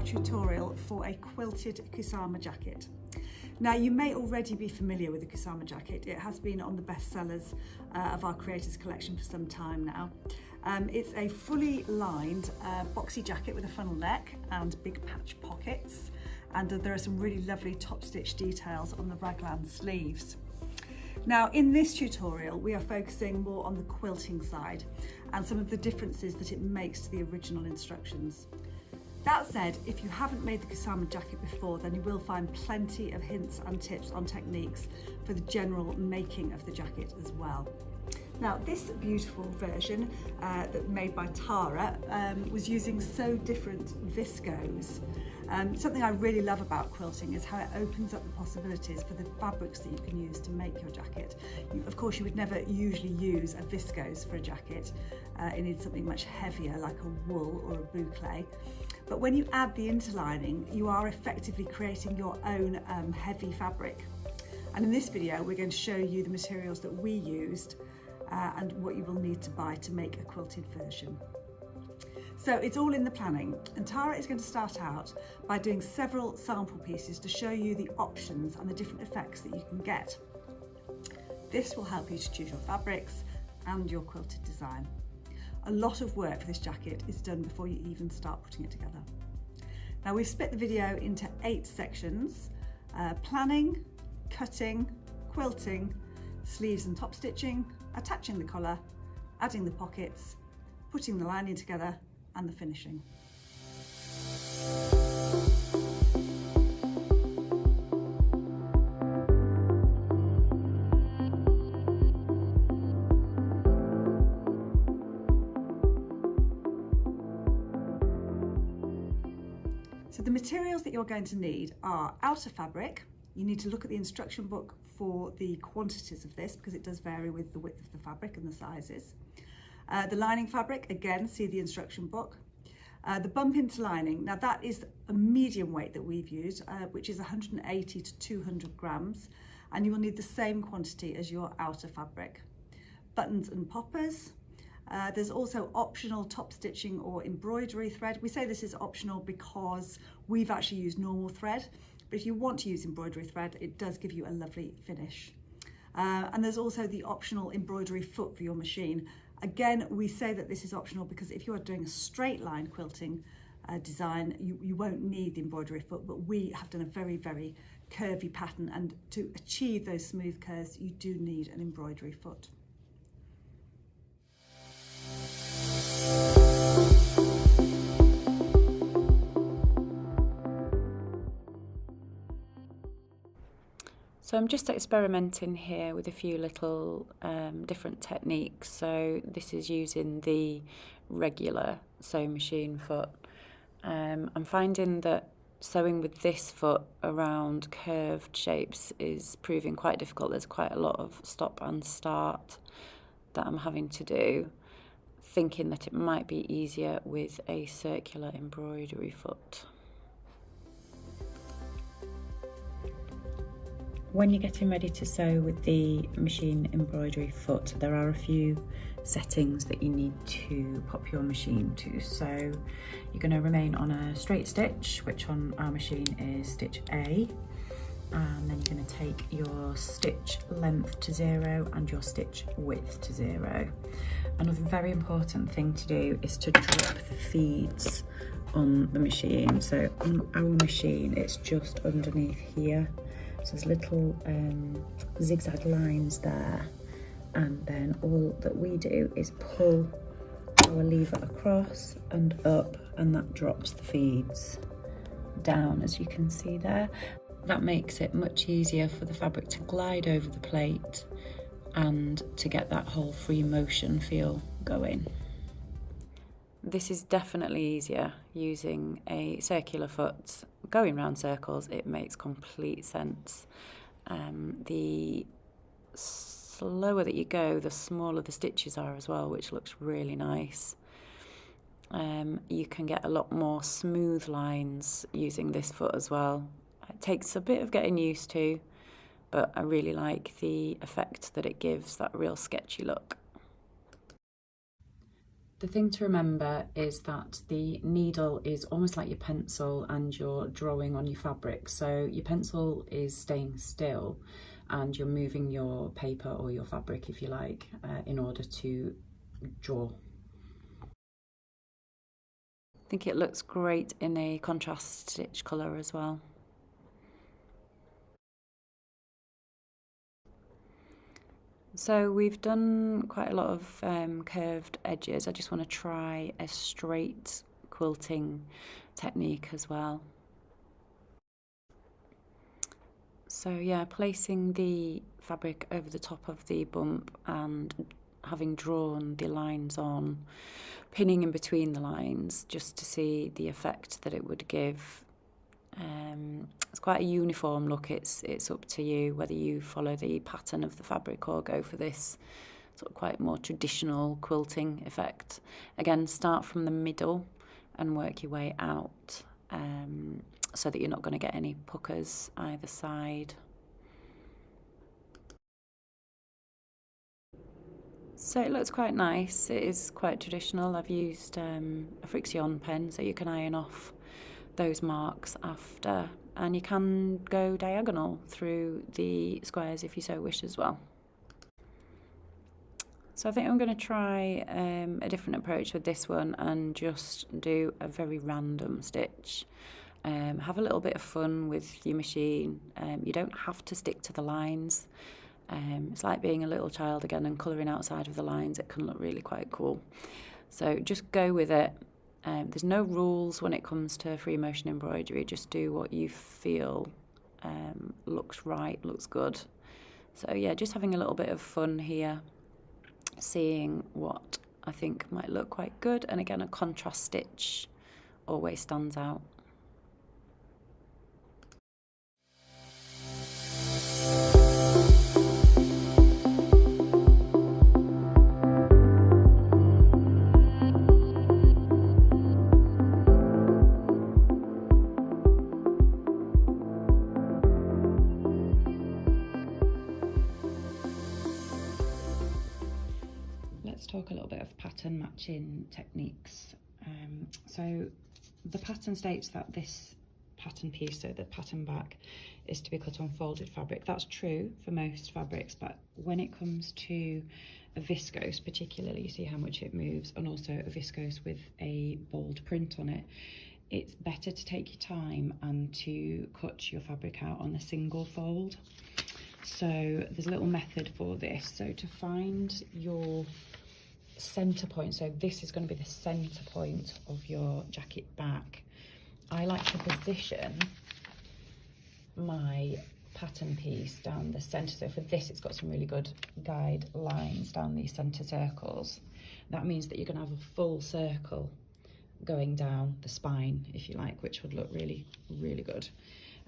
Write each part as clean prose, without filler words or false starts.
tutorial for a quilted Kusama jacket. Now you may already be familiar with the Kusama jacket. It has been on the bestsellers of our creators collection for some time now. It's a fully lined boxy jacket with a funnel neck and big patch pockets, and there are some really lovely top stitch details on the raglan sleeves. Now in this tutorial we are focusing more on the quilting side and some of the differences that it makes to the original instructions. That said, if you haven't made the Kusama jacket before, then you will find plenty of hints and tips on techniques for the general making of the jacket as well. Now this beautiful version that made by Tara was using so different viscose. Something I really love about quilting is how it opens up the possibilities for the fabrics that you can use to make your jacket. Of course, you would never usually use a viscose for a jacket. You need something much heavier like a wool or a boucle. But when you add the interlining, you are effectively creating your own heavy fabric. And in this video, we're going to show you the materials that we used and what you will need to buy to make a quilted version. So it's all in the planning, and Tara is going to start out by doing several sample pieces to show you the options and the different effects that you can get. This will help you to choose your fabrics and your quilted design. A lot of work for this jacket is done before you even start putting it together. Now we've split the video into 8 sections: planning, cutting, quilting, sleeves and top stitching, attaching the collar, adding the pockets, putting the lining together, and the finishing. So the materials that you're going to need are outer fabric. You need to look at the instruction book for the quantities of this because it does vary with the width of the fabric and the sizes. The lining fabric, again, see the instruction book. The bump interlining, now that is a medium weight that we've used, which is 180 to 200 grams, and you will need the same quantity as your outer fabric. Buttons and poppers. There's also optional top stitching or embroidery thread. We say this is optional because we've actually used normal thread, but if you want to use embroidery thread, it does give you a lovely finish. And there's also the optional embroidery foot for your machine. Again, we say that this is optional because if you are doing a straight line quilting design, you won't need the embroidery foot, but we have done a very, very curvy pattern, and to achieve those smooth curves, you do need an embroidery foot. So I'm just experimenting here with a few little different techniques. So this is using the regular sewing machine foot. I'm finding that sewing with this foot around curved shapes is proving quite difficult. There's quite a lot of stop and start that I'm having to do, thinking that it might be easier with a circular embroidery foot. When you're getting ready to sew with the machine embroidery foot, there are a few settings that you need to pop your machine to. So you're going to remain on a straight stitch, which on our machine is stitch A, and then you're going to take your stitch length to 0 and your stitch width to 0. Another very important thing to do is to drop the feeds on the machine. So on our machine, it's just underneath here. So there's little zigzag lines there, and then all that we do is pull our lever across and up, and that drops the feeds down, as you can see there. That makes it much easier for the fabric to glide over the plate and to get that whole free motion feel going. This is definitely easier using a circular foot. Going round circles, it makes complete sense. The slower that you go, the smaller the stitches are as well, which looks really nice. You can get a lot more smooth lines using this foot as well. It takes a bit of getting used to, but I really like the effect that it gives, that real sketchy look. The The thing to remember is that the needle is almost like your pencil and you're drawing on your fabric. So your pencil is staying still and you're moving your paper or your fabric, if you like, in order to draw. I think it looks great in a contrast stitch colour as well. So we've done quite a lot of curved edges. I just want to try a straight quilting technique as well. So yeah, placing the fabric over the top of the bump and having drawn the lines on, pinning in between the lines just to see the effect that it would give. It's quite a uniform look. It's up to you whether you follow the pattern of the fabric or go for this sort of quite more traditional quilting effect. Again, start from the middle and work your way out, so that you're not going to get any puckers either side. So it looks quite nice. It is quite traditional. I've used a friction pen so you can iron off those marks after, and you can go diagonal through the squares if you so wish as well. So I think I'm going to try a different approach with this one and just do a very random stitch. Have a little bit of fun with your machine. You don't have to stick to the lines. It's like being a little child again and colouring outside of the lines. It can look really quite cool. So just go with it. There's no rules when it comes to free motion embroidery. Just do what you feel looks right, looks good. So yeah, just having a little bit of fun here, seeing what I think might look quite good. And again, a contrast stitch always stands out. Let's talk a little bit of pattern matching techniques. So the pattern states that this pattern piece, so the pattern back, is to be cut on folded fabric. That's true for most fabrics, but when it comes to a viscose particularly, you see how much it moves, and also a viscose with a bold print on it, it's better to take your time and to cut your fabric out on a single fold. So there's a little method for this. So to find your center point, so this is going to be the center point of your jacket back, I like to position my pattern piece down the center. So for this, it's got some really good guide lines down these center circles. That means that you're going to have a full circle going down the spine, if you like, which would look really, really good.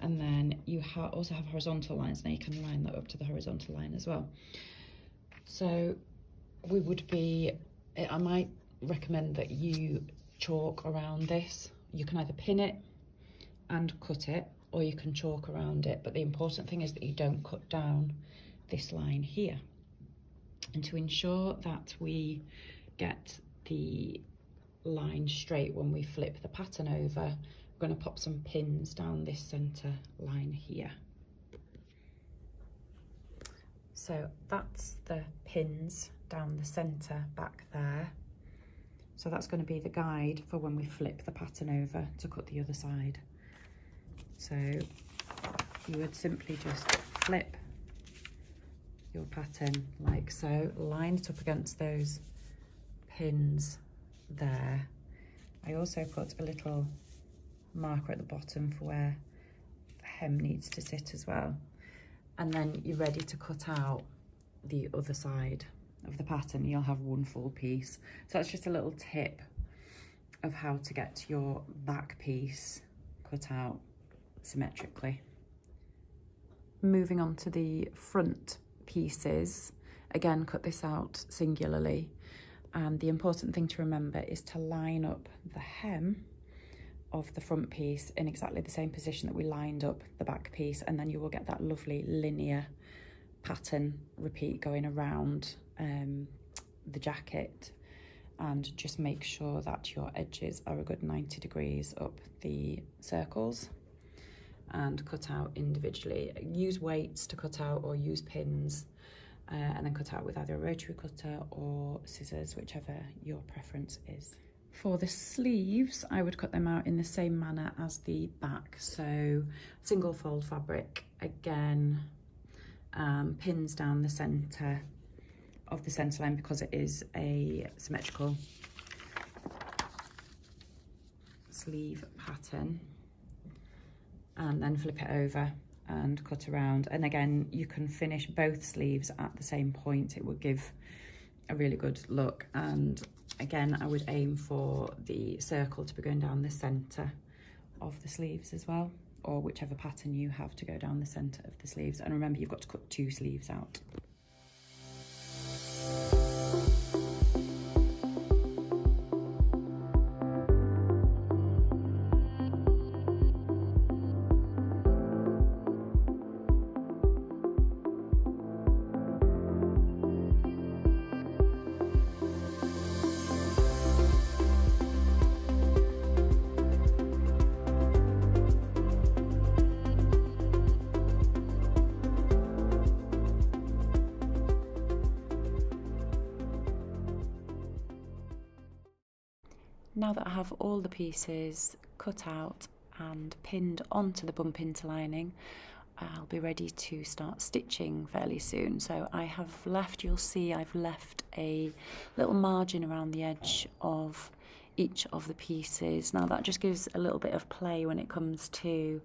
And then you also have horizontal lines. Now you can line that up to the horizontal line as well. So we would be, I might recommend that you chalk around this. You can either pin it and cut it, or you can chalk around it. But the important thing is that you don't cut down this line here. And to ensure that we get the line straight when we flip the pattern over, we're going to pop some pins down this center line here. So that's the pins down the center back there. So that's going to be the guide for when we flip the pattern over to cut the other side. So you would simply just flip your pattern like so, line it up against those pins there. I also put a little marker at the bottom for where the hem needs to sit as well. And then you're ready to cut out the other side of the pattern. You'll have one full piece. So that's just a little tip of how to get your back piece cut out symmetrically. Moving on to the front pieces, again, cut this out singularly. And the important thing to remember is to line up the hem of the front piece in exactly the same position that we lined up the back piece, and then you will get that lovely linear pattern repeat going around the jacket. and just make sure that your edges are a good 90 degrees up the circles, and cut out individually. Use weights to cut out, or use pins, and then cut out with either a rotary cutter or scissors, whichever your preference is. For the sleeves, I would cut them out in the same manner as the back. So single fold fabric again, pins down the centre of the centre line because it is a symmetrical sleeve pattern, and then flip it over and cut around. And again, you can finish both sleeves at the same point. It would give a really good look. And again, I would aim for the circle to be going down the centre of the sleeves as well, or whichever pattern you have to go down the centre of the sleeves. And remember, you've got to cut 2 sleeves out. Now that I have all the pieces cut out and pinned onto the bump interlining, I'll be ready to start stitching fairly soon. So I have left, you'll see I've left a little margin around the edge of each of the pieces. Now that just gives a little bit of play when it comes to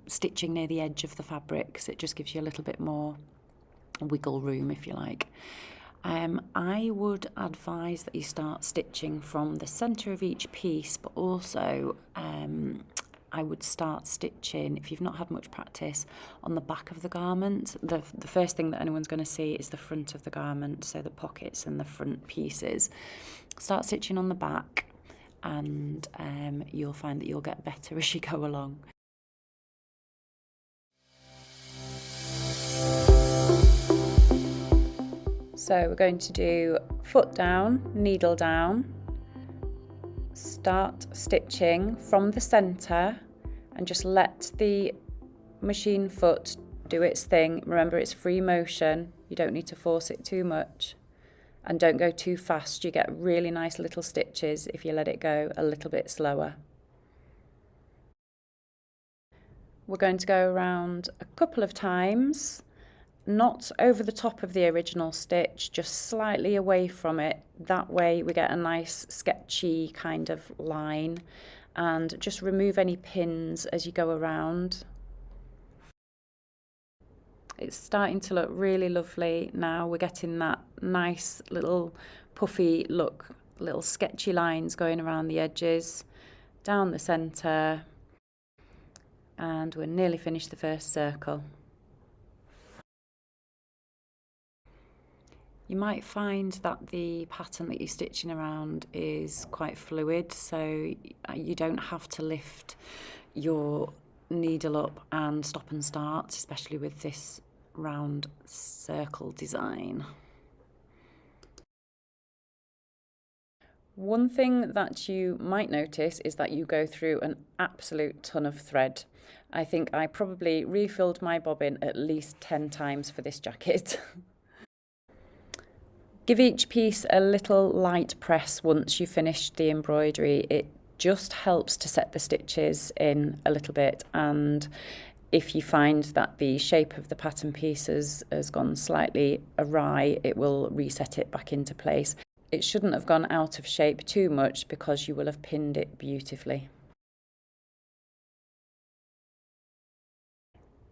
stitching near the edge of the fabric, because it just gives you a little bit more wiggle room, if you like. I would advise that you start stitching from the centre of each piece, but also I would start stitching, if you've not had much practice, on the back of the garment. The first thing that anyone's going to see is the front of the garment, so the pockets and the front pieces. Start stitching on the back, and you'll find that you'll get better as you go along. So we're going to do foot down, needle down, start stitching from the centre, and just let the machine foot do its thing. Remember, it's free motion, you don't need to force it too much, and don't go too fast. You get really nice little stitches if you let it go a little bit slower. We're going to go around a couple of times, not over the top of the original stitch, just slightly away from it. That way we get a nice sketchy kind of line, and just remove any pins as you go around. It's starting to look really lovely now. We're getting that nice little puffy look, little sketchy lines going around the edges, down the centre, and we're nearly finished the first circle. You might find that the pattern that you're stitching around is quite fluid, so you don't have to lift your needle up and stop and start, especially with this round circle design. One thing that you might notice is that you go through an absolute ton of thread. I think I probably refilled my bobbin at least 10 times for this jacket. Give each piece a little light press once you've finished the embroidery. It just helps to set the stitches in a little bit, and if you find that the shape of the pattern piece has gone slightly awry, it will reset it back into place. It shouldn't have gone out of shape too much because you will have pinned it beautifully.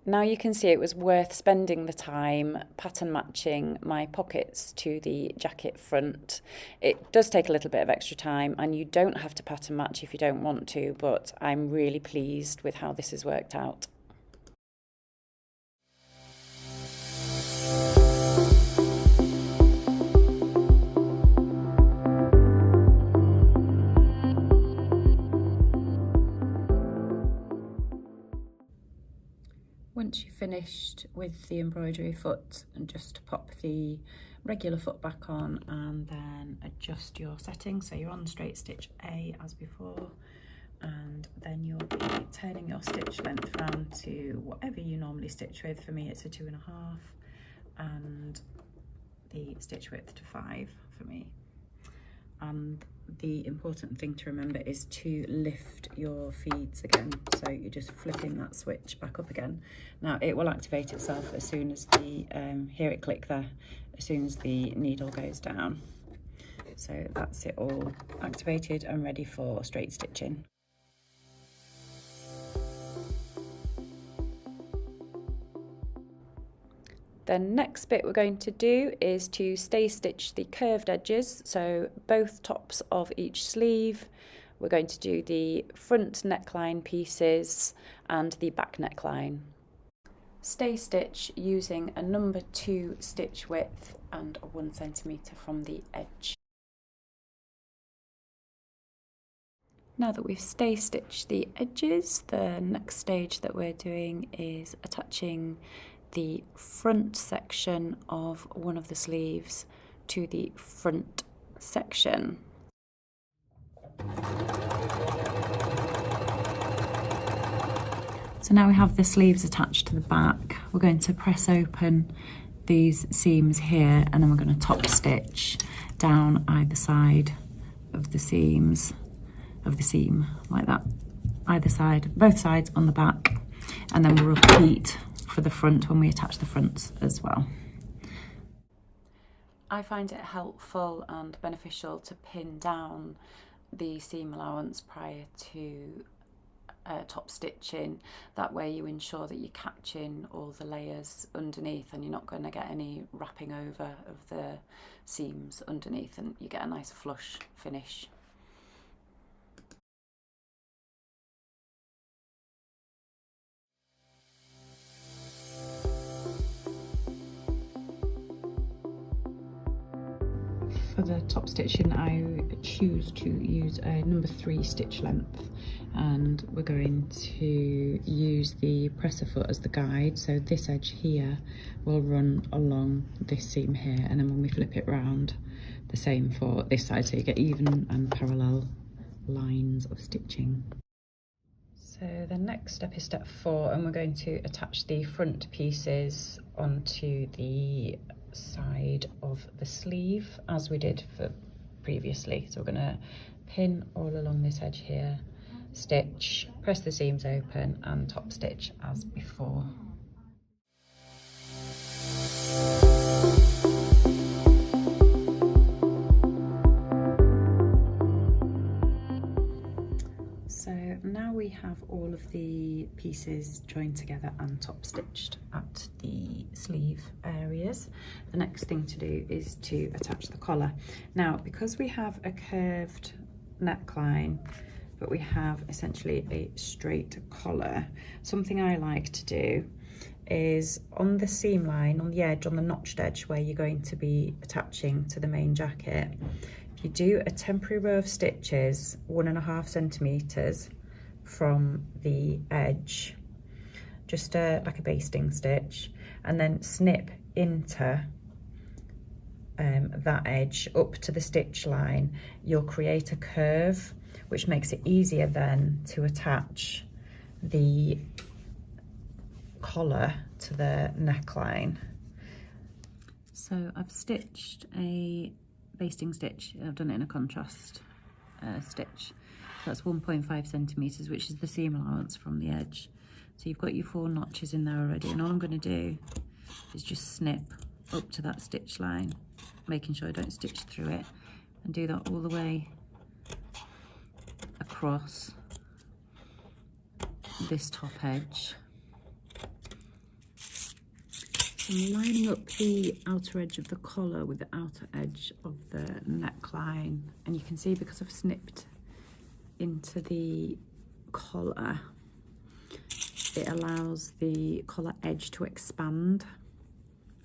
Now you can see it was worth spending the time pattern matching my pockets to the jacket front. It does take a little bit of extra time, and you don't have to pattern match if you don't want to, but I'm really pleased with how this has worked out. Once you've finished with the embroidery foot, and just pop the regular foot back on and then adjust your setting. So you're on straight stitch A as before, and then you'll be turning your stitch length round to whatever you normally stitch with. For me it's a 2.5, and the stitch width to 5 for me. And the important thing to remember is to lift your feeds again, so you're just flipping that switch back up again. Now it will activate itself as soon as the hear it click there, as soon as the needle goes down. So that's it all activated and ready for straight stitching. The next bit we're going to do is to stay stitch the curved edges, so both tops of each sleeve. We're going to do the front neckline pieces and the back neckline. Stay stitch using a number 2 stitch width and 1 centimetre from the edge. Now that we've stay stitched the edges, the next stage that we're doing is attaching the front section of one of the sleeves to the front section. So now we have the sleeves attached to the back. We're going to press open these seams here, and then we're going to top stitch down either side of the seams of the seam like that, either side, both sides on the back, and then we'll repeat for the front when we attach the fronts as well. I find it helpful and beneficial to pin down the seam allowance prior to top stitching. That way you ensure that you're catching all the layers underneath and you're not going to get any wrapping over of the seams underneath, and you get a nice flush finish. For the top stitching, I choose to use a number 3 stitch length, and we're going to use the presser foot as the guide. So this edge here will run along this seam here, and then when we flip it round, the same for this side, so you get even and parallel lines of stitching. So the next step is step 4, and we're going to attach the front pieces onto the side of the sleeve as we did for previously. So we're going to pin all along this edge here, stitch, press the seams open and top stitch as before. So now we have all of the pieces joined together and top stitched at the sleeve areas. The next thing to do is to attach the collar. Now, because we have a curved neckline, but we have essentially a straight collar, something I like to do is on the seam line, on the edge, on the notched edge where you're going to be attaching to the main jacket, you do a temporary row of stitches 1.5 centimeters from the edge, just like a basting stitch, and then snip into that edge up to the stitch line. You'll create a curve, which makes it easier then to attach the collar to the neckline. So I've stitched a basting stitch. I've done it in a contrast stitch. That's 1.5 centimeters, which is the seam allowance from the edge. So you've got your 4 notches in there already, and all I'm going to do is just snip up to that stitch line, making sure I don't stitch through it, and do that all the way across this top edge. I'm lining up the outer edge of the collar with the outer edge of the neckline, and you can see because I've snipped into the collar, it allows the collar edge to expand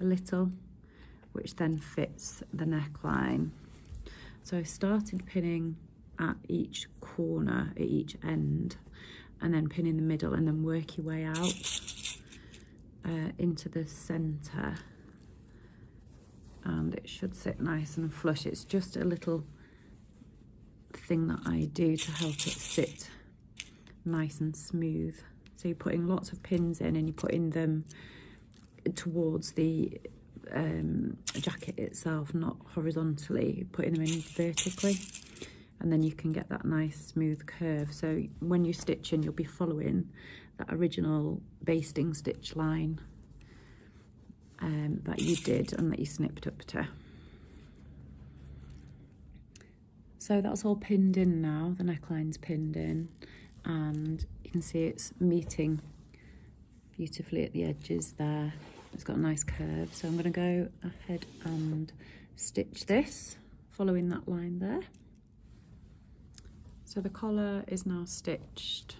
a little, which then fits the neckline. So I started pinning at each corner, at each end, and then pin in the middle, and then work your way out into the centre and it should sit nice and flush. It's just a little thing that I do to help it sit nice and smooth. So you're putting lots of pins in and you're putting them towards the jacket itself, not horizontally, you're putting them in vertically, and then you can get that nice smooth curve. So when you're stitching, you'll be following that original basting stitch line that you did and that you snipped up to. So that's all pinned in now, the neckline's pinned in, and you can see it's meeting beautifully at the edges there. It's got a nice curve, so I'm going to go ahead and stitch this, following that line there. So the collar is now stitched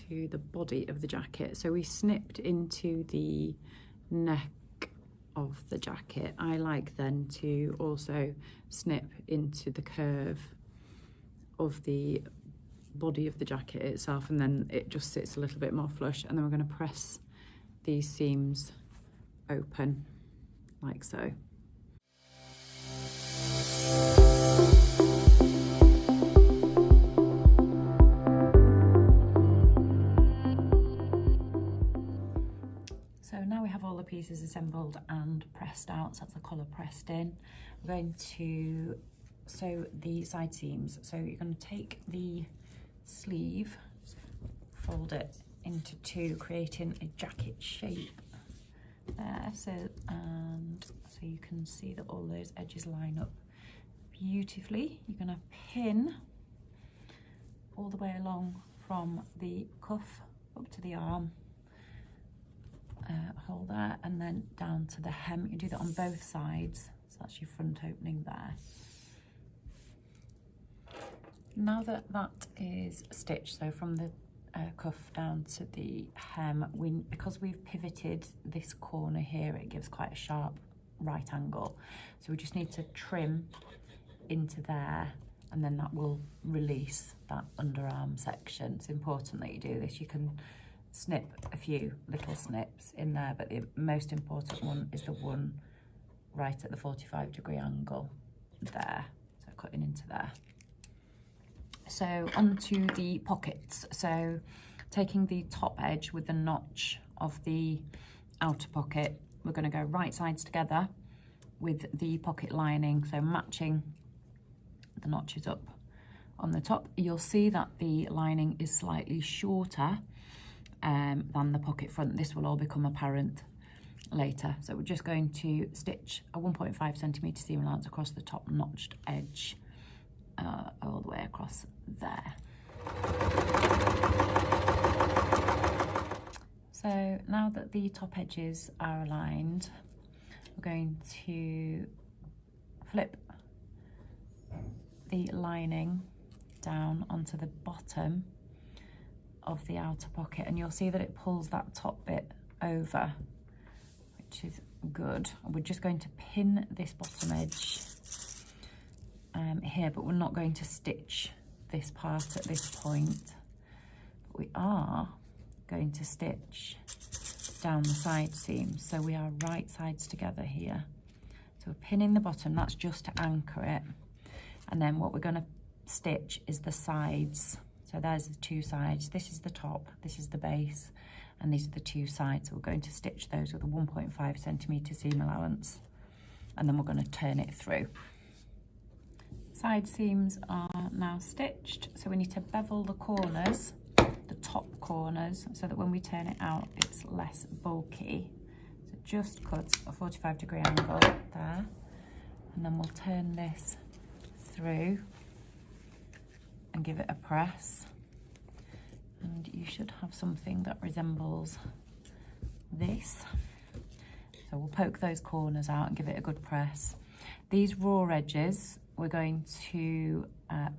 to the body of the jacket. So we snipped into the neck of the jacket. I like then to also snip into the curve of the body of the jacket itself, and then it just sits a little bit more flush, and then we're going to press these seams open like so. So now we have all the pieces assembled and pressed out, so that's the collar pressed in. We're going to sew the side seams. So you're going to take the sleeve, fold it into two, creating a jacket shape there. So you can see that all those edges line up beautifully. You're going to pin all the way along from the cuff up to the arm, hole there, and then down to the hem. You can do that on both sides, so that's your front opening there. Now that that is stitched, so from the cuff down to the hem, because we've pivoted this corner here, it gives quite a sharp right angle, so we just need to trim into there, and then that will release that underarm section. It's important that you do this. You can snip a few little snips in there, but the most important one is the one right at the 45-degree angle there, so cutting into there. So onto the pockets. So taking the top edge with the notch of the outer pocket, we're going to go right sides together with the pocket lining, so matching the notches up on the top. You'll see that the lining is slightly shorter than the pocket front. This will all become apparent later. So we're just going to stitch a 1.5 centimetre seam allowance across the top notched edge, all the way across there. So now that the top edges are aligned, we're going to flip the lining down onto the bottom of the outer pocket, and you'll see that it pulls that top bit over, which is good. We're just going to pin this bottom edge here, but we're not going to stitch this part at this point. But we are going to stitch down the side seams, so we are right sides together here. So we're pinning the bottom, that's just to anchor it, and then what we're going to stitch is the sides. So there's the two sides, this is the top, this is the base, and these are the two sides. So we're going to stitch those with a 1.5 centimetre seam allowance, and then we're going to turn it through. Side seams are now stitched, so we need to bevel the corners, the top corners, so that when we turn it out it's less bulky. So just cut a 45-degree angle there, and then we'll turn this through and give it a press, and you should have something that resembles this. So we'll poke those corners out and give it a good press. These raw edges we're going to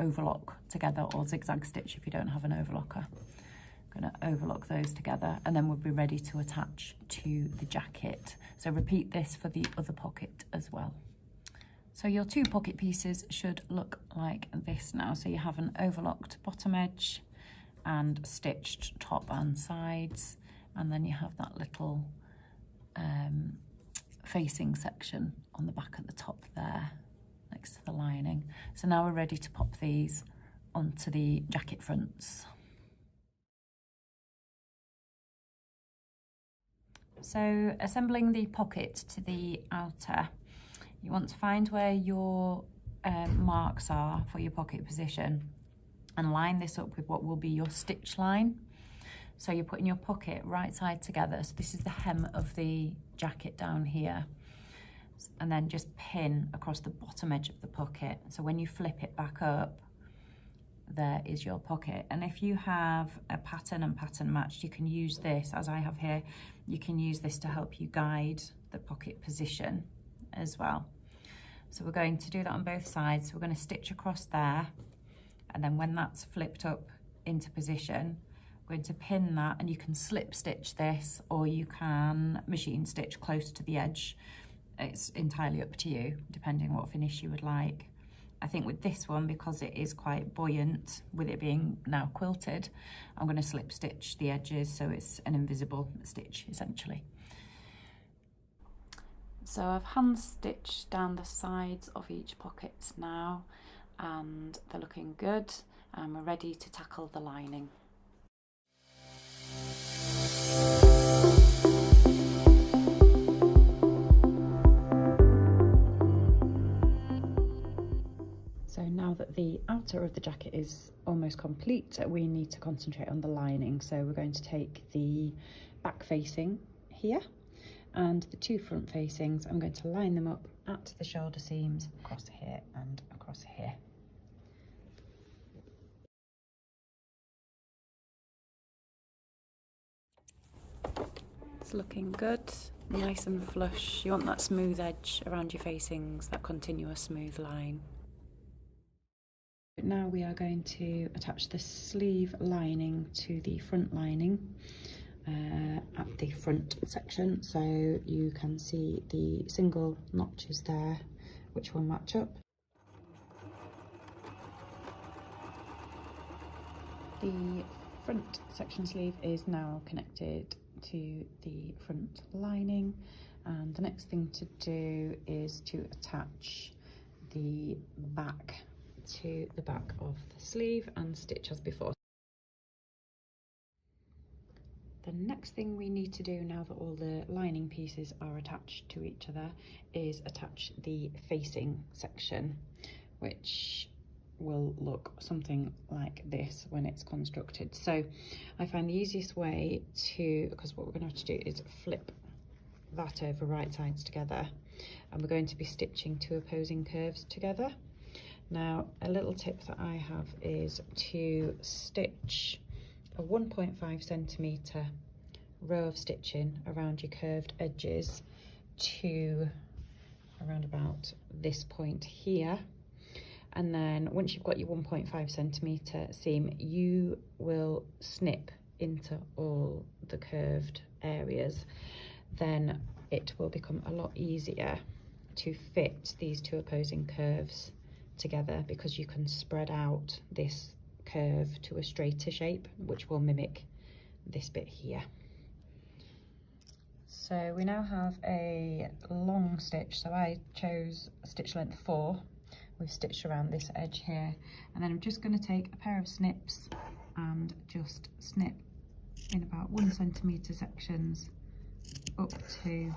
overlock together, or zigzag stitch if you don't have an overlocker. I'm going to overlock those together, and then we'll be ready to attach to the jacket. So repeat this for the other pocket as well. So your two pocket pieces should look like this now. So you have an overlocked bottom edge and stitched top and sides, and then you have that little facing section on the back at the top there, next to the lining. So now we're ready to pop these onto the jacket fronts. So assembling the pocket to the outer, you want to find where your marks are for your pocket position and line this up with what will be your stitch line. So you're putting your pocket right side together. So this is the hem of the jacket down here. And then just pin across the bottom edge of the pocket. So when you flip it back up, there is your pocket. And if you have a pattern and pattern matched, you can use this, as I have here, you can use this to help you guide the pocket position as well. So we're going to do that on both sides. So we're going to stitch across there, and then when that's flipped up into position, we're going to pin that, and you can slip stitch this or you can machine stitch close to the edge. It's entirely up to you, depending what finish you would like. I think with this one, because it is quite buoyant, with it being now quilted, I'm going to slip stitch the edges so it's an invisible stitch essentially. So I've hand stitched down the sides of each pocket now, and they're looking good, and we're ready to tackle the lining. So now that the outer of the jacket is almost complete, we need to concentrate on the lining. So we're going to take the back facing here and the two front facings. I'm going to line them up at the shoulder seams, across here and across here. It's looking good, nice and flush. You want that smooth edge around your facings, that continuous smooth line. Now we are going to attach the sleeve lining to the front lining at the front section, so you can see the single notches there which will match up. The front section sleeve is now connected to the front lining, and the next thing to do is to attach the back to the back of the sleeve and stitch as before. The next thing we need to do, now that all the lining pieces are attached to each other, is attach the facing section, which will look something like this when it's constructed. So I find the easiest way to, because what we're going to have to do is flip that over right sides together, and we're going to be stitching two opposing curves together. Now, a little tip that I have is to stitch a 1.5 centimetre row of stitching around your curved edges to around about this point here. And then once you've got your 1.5 centimetre seam, you will snip into all the curved areas. Then it will become a lot easier to fit these two opposing curves together, because you can spread out this curve to a straighter shape, which will mimic this bit here. So we now have a long stitch, so I chose stitch length 4. We've stitched around this edge here, and then I'm just going to take a pair of snips and just snip in about 1 centimetre sections up to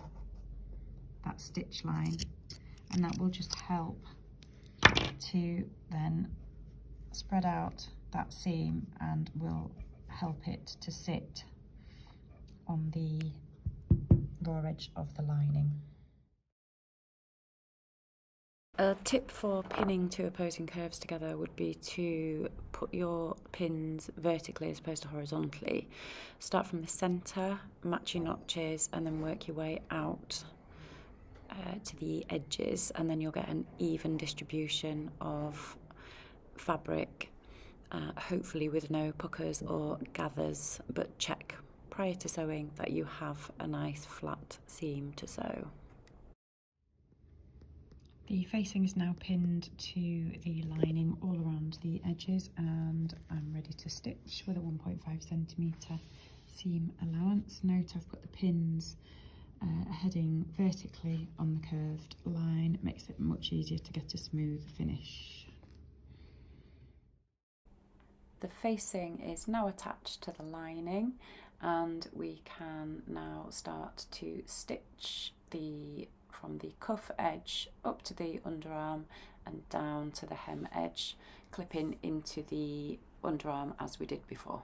that stitch line, and that will just help to then spread out that seam and will help it to sit on the raw edge of the lining. A tip for pinning two opposing curves together would be to put your pins vertically as opposed to horizontally. Start from the centre, match your notches, and then work your way out to the edges, and then you'll get an even distribution of fabric, hopefully with no puckers or gathers, but check prior to sewing that you have a nice flat seam to sew. The facing is now pinned to the lining all around the edges, and I'm ready to stitch with a 1.5 centimetre seam allowance. Note I've put the pins heading vertically on the curved line makes it much easier to get a smooth finish. The facing is now attached to the lining, and we can now start to stitch from the cuff edge up to the underarm and down to the hem edge, clipping into the underarm as we did before.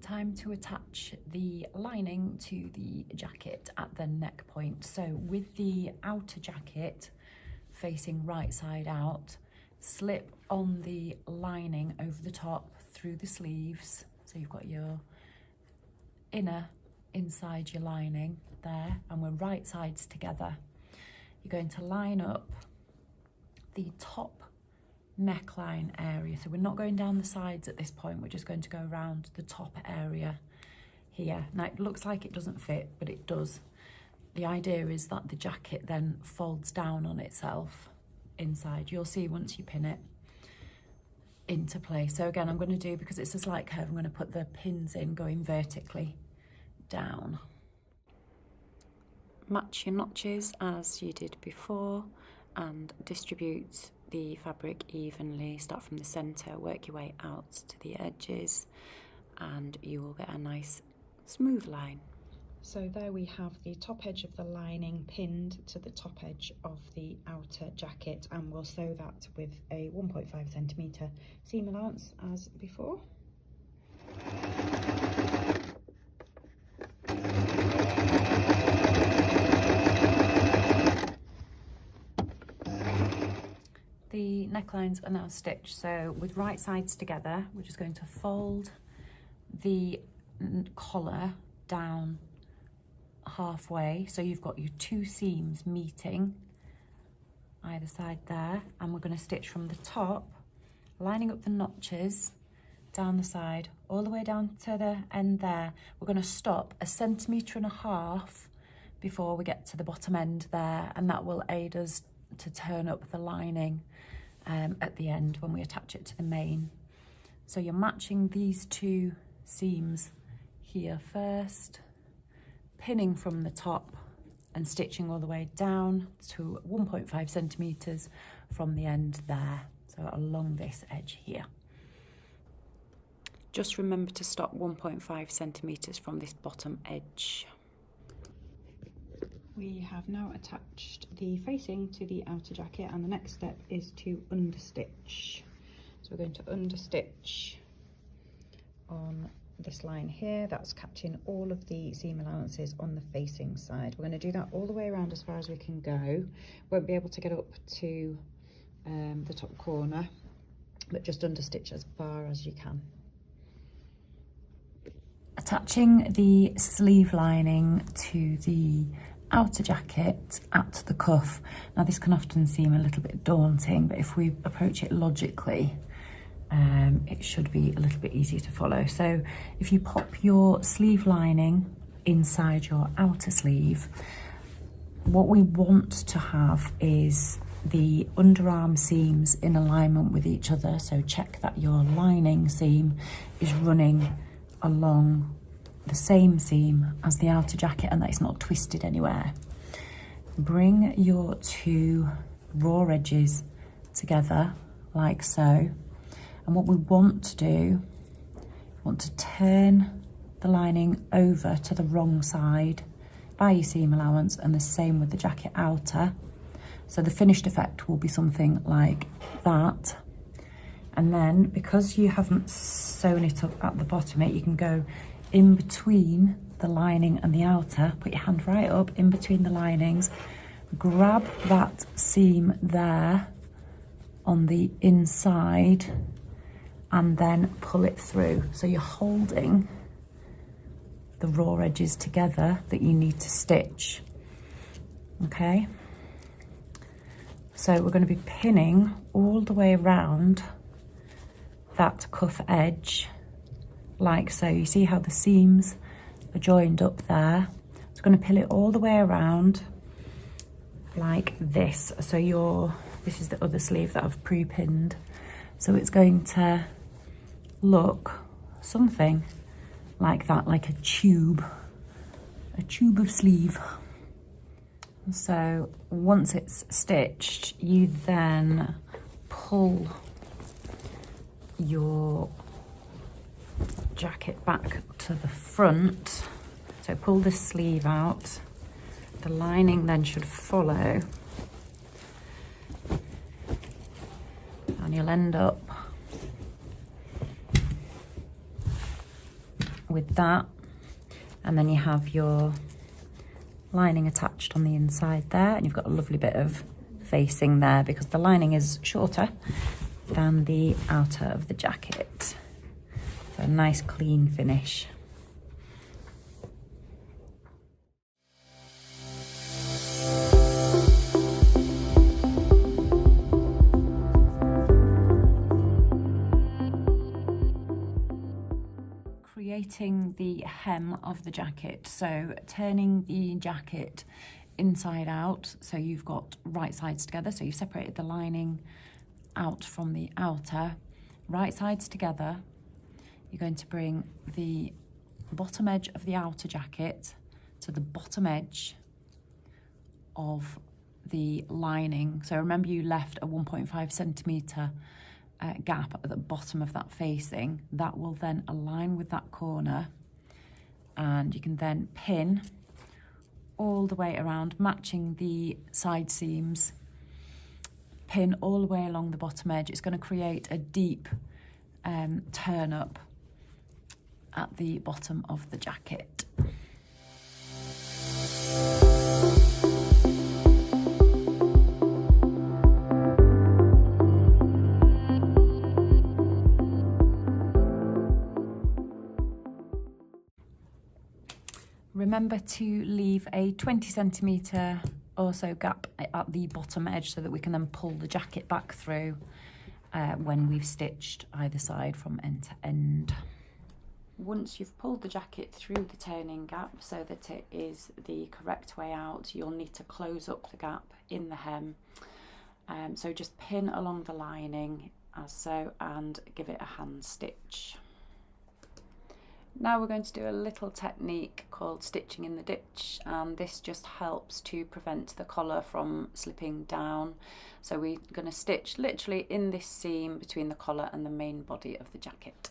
Time to attach the lining to the jacket at the neck point. So with the outer jacket facing right side out, slip on the lining over the top through the sleeves. So you've got your inner inside your lining there, and we're right sides together. You're going to line up the top neckline area. So we're not going down the sides at this point, we're just going to go around the top area here. Now it looks like it doesn't fit, but it does. The idea is that the jacket then folds down on itself inside. You'll see once you pin it into place. So again, I'm going to do, because it's a slight curve, I'm going to put the pins in going vertically down. Match your notches as you did before and distribute the fabric evenly. Start from the centre, work your way out to the edges, and you will get a nice smooth line. So there we have the top edge of the lining pinned to the top edge of the outer jacket, and we'll sew that with a 1.5cm seam allowance as before. The necklines are now stitched, so with right sides together, we're just going to fold the collar down halfway, so you've got your two seams meeting either side there, and we're going to stitch from the top, lining up the notches down the side all the way down to the end there. We're going to stop 1.5 centimetres before we get to the bottom end there, and that will aid us to turn up the lining at the end when we attach it to the main. So you're matching these two seams here first, pinning from the top and stitching all the way down to 1.5 centimetres from the end there, so along this edge here. Just remember to stop 1.5 centimetres from this bottom edge. We have now attached the facing to the outer jacket, and the next step is to understitch. So we're going to understitch on this line here, that's catching all of the seam allowances on the facing side. We're going to do that all the way around as far as we can go. Won't be able to get up to the top corner, but just understitch as far as you can. Attaching the sleeve lining to the outer jacket at the cuff. Now this can often seem a little bit daunting, but if we approach it logically, it should be a little bit easier to follow. So if you pop your sleeve lining inside your outer sleeve, what we want to have is the underarm seams in alignment with each other. So check that your lining seam is running along the same seam as the outer jacket and that it's not twisted anywhere. Bring your two raw edges together like so. And what we want to do, we want to turn the lining over to the wrong side by your seam allowance, and the same with the jacket outer. So the finished effect will be something like that. And then because you haven't sewn it up at the bottom, you can go in between the lining and the outer, put your hand right up in between the linings, grab that seam there on the inside and then pull it through. So you're holding the raw edges together that you need to stitch, okay? So we're going to be pinning all the way around that cuff edge like so. You see how the seams are joined up there? So I'm going to pin it all the way around like this. So this is the other sleeve that I've pre-pinned. So it's going to look something like that, like a tube of sleeve. So once it's stitched, you then pull your jacket back to the front. So pull this sleeve out. The lining then should follow. And you'll end up with that. And then you have your lining attached on the inside there, and you've got a lovely bit of facing there because the lining is shorter than the outer of the jacket. So a nice clean finish. Creating the hem of the jacket, so turning the jacket inside out, so you've got right sides together, so you've separated the lining out from the outer, right sides together. You're going to bring the bottom edge of the outer jacket to the bottom edge of the lining. So remember, you left a 1.5 centimetre gap at the bottom of that facing. That will then align with that corner, and you can then pin all the way around, matching the side seams. Pin all the way along the bottom edge. It's going to create a deep turn up at the bottom of the jacket. Remember to leave a 20 centimetre or so gap at the bottom edge so that we can then pull the jacket back through when we've stitched either side from end to end. Once you've pulled the jacket through the turning gap so that it is the correct way out, you'll need to close up the gap in the hem. So just pin along the lining as so and give it a hand stitch. Now we're going to do a little technique called stitching in the ditch, and this just helps to prevent the collar from slipping down. So we're going to stitch literally in this seam between the collar and the main body of the jacket.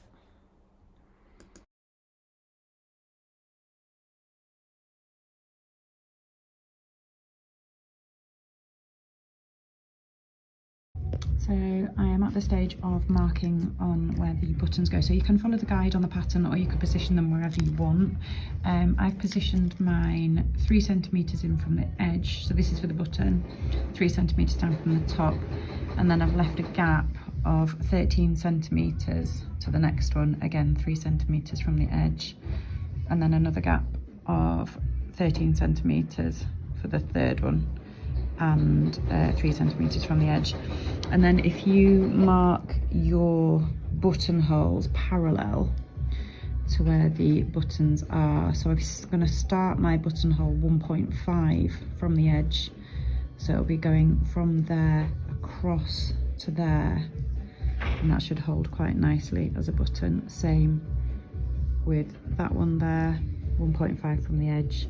So I am at the stage of marking on where the buttons go. So you can follow the guide on the pattern, or you can position them wherever you want. I've positioned mine 3 centimetres in from the edge. So this is for the button, 3 centimetres down from the top. And then I've left a gap of 13 centimetres to the next one. Again, 3 centimetres from the edge. And then another gap of 13 centimetres for the third one. And 3 centimetres from the edge. And then if you mark your buttonholes parallel to where the buttons are, so I'm going to start my buttonhole 1.5 from the edge, so it'll be going from there across to there, and that should hold quite nicely as a button. Same with that one there, 1.5 from the edge,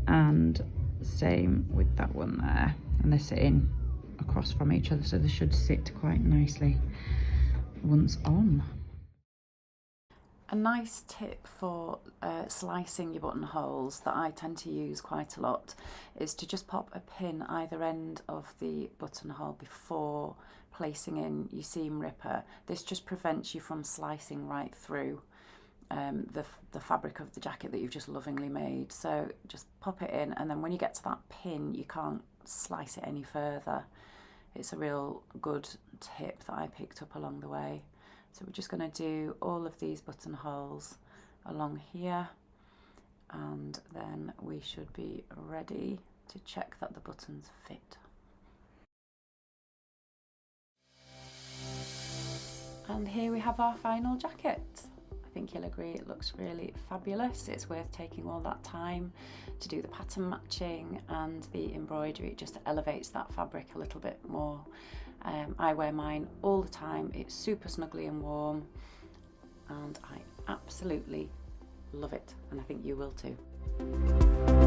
and same with that one there, and they're sitting across from each other, so they should sit quite nicely once on. A nice tip for slicing your buttonholes that I tend to use quite a lot is to just pop a pin either end of the buttonhole before placing in your seam ripper. This just prevents you from slicing right through the fabric of the jacket that you've just lovingly made. So just pop it in, and then when you get to that pin you can't slice it any further. It's a real good tip that I picked up along the way. So we're just going to do all of these buttonholes along here, and then we should be ready to check that the buttons fit. And here we have our final jacket. I think you'll agree it looks really fabulous. It's worth taking all that time to do the pattern matching and the embroidery. It just elevates that fabric a little bit more. I wear mine all the time. It's super snuggly and warm, and I absolutely love it, and I think you will too.